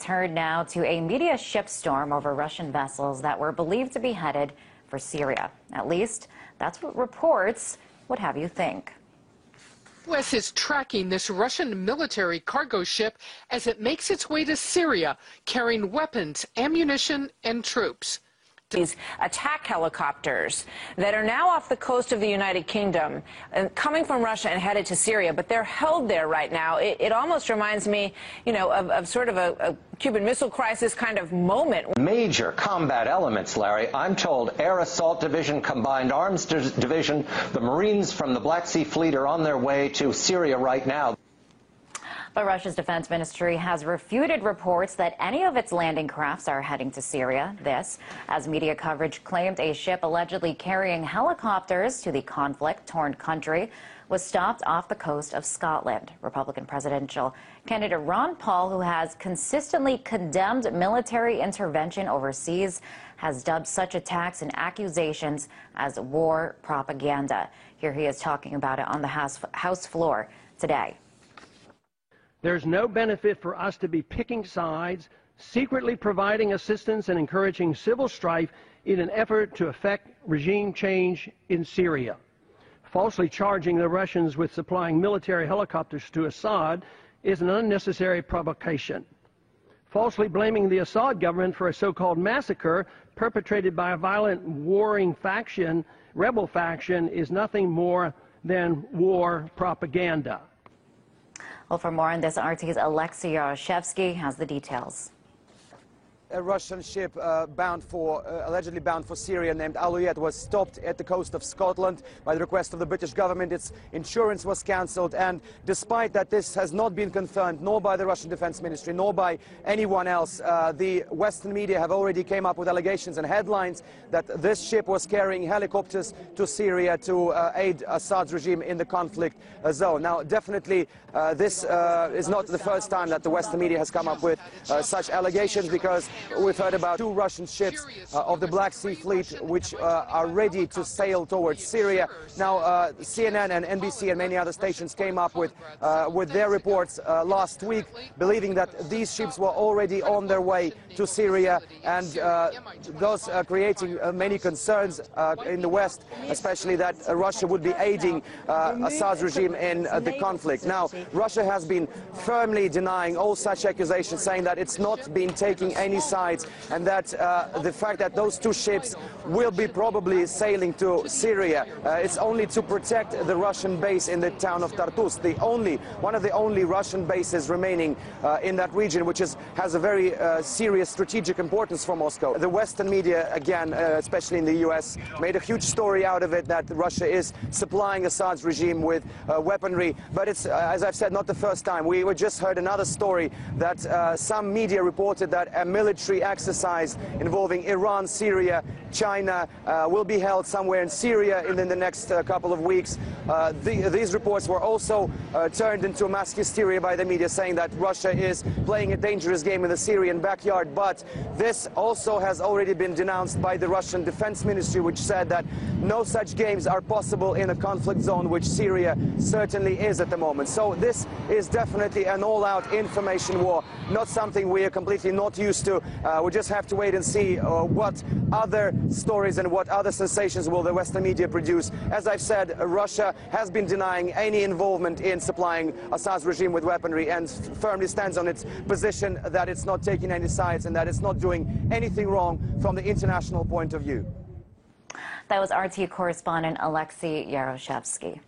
turn now to a media shipstorm over Russian vessels that were believed to be headed for Syria. At least, that's what reports would have you think. The U.S. is tracking this Russian military cargo ship as it makes its way to Syria, carrying weapons, ammunition, and troops. These attack helicopters that are now off the coast of the United Kingdom, coming from Russia and headed to Syria, but they're held there right now. It almost reminds me, you know, of sort of a Cuban Missile Crisis kind of moment. Major combat elements, Larry. I'm told Air Assault Division, Combined Arms Division, the Marines from the Black Sea Fleet are on their way to Syria right now. But Russia's defense ministry has refuted reports that any of its landing crafts are heading to Syria. This, as media coverage claimed a ship allegedly carrying helicopters to the conflict-torn country was stopped off the coast of Scotland. Republican presidential candidate Ron Paul, who has consistently condemned military intervention overseas, has dubbed such attacks and accusations as war propaganda. Here he is talking about it on the House floor today. There's no benefit for us to be picking sides, secretly providing assistance and encouraging civil strife in an effort to effect regime change in Syria. Falsely charging the Russians with supplying military helicopters to Assad is an unnecessary provocation. Falsely blaming the Assad government for a so-called massacre perpetrated by a violent warring faction, rebel faction, is nothing more than war propaganda. Well, for more on this, RT's Alexei Yaroshevsky has the details. A Russian ship allegedly bound for Syria named al-Assad was stopped at the coast of Scotland by the request of the British government. Its insurance was cancelled, and despite that this has not been confirmed nor by the Russian Defense Ministry nor by anyone else, the Western media have already came up with allegations and headlines that this ship was carrying helicopters to Syria to aid Assad's regime in the conflict zone. Now, definitely this is not the first time that the Western media has come up with such allegations, because we've heard about 2 Russian ships of the Black Sea Fleet which are ready to sail towards Syria. Now, CNN and NBC and many other stations came up with their reports last week, believing that these ships were already on their way to Syria, and thus creating many concerns in the West, especially that Russia would be aiding Assad's regime in the conflict. Now, Russia has been firmly denying all such accusations, saying that it's not been taking any sides, and that the fact that those 2 ships will be probably sailing to Syria, it's only to protect the Russian base in the town of Tartus, one of the only Russian bases remaining in that region, which has a very serious strategic importance for Moscow. The Western media, again, especially in the US, made a huge story out of it that Russia is supplying Assad's regime with weaponry, but it's, as I've said, not the first time. We just heard another story that some media reported that a military exercise involving Iran, Syria, China will be held somewhere in Syria in the next couple of weeks. These reports were also turned into mass hysteria by the media, saying that Russia is playing a dangerous game in the Syrian backyard. But this also has already been denounced by the Russian Defense Ministry, which said that no such games are possible in a conflict zone, which Syria certainly is at the moment. So this is definitely an all-out information war, not something we are completely not used to. We just have to wait and see what other stories and what other sensations will the Western media produce. As I've said, Russia has been denying any involvement in supplying Assad's regime with weaponry, and firmly stands on its position that it's not taking any sides and that it's not doing anything wrong from the international point of view. That was RT correspondent Alexei Yaroshevsky.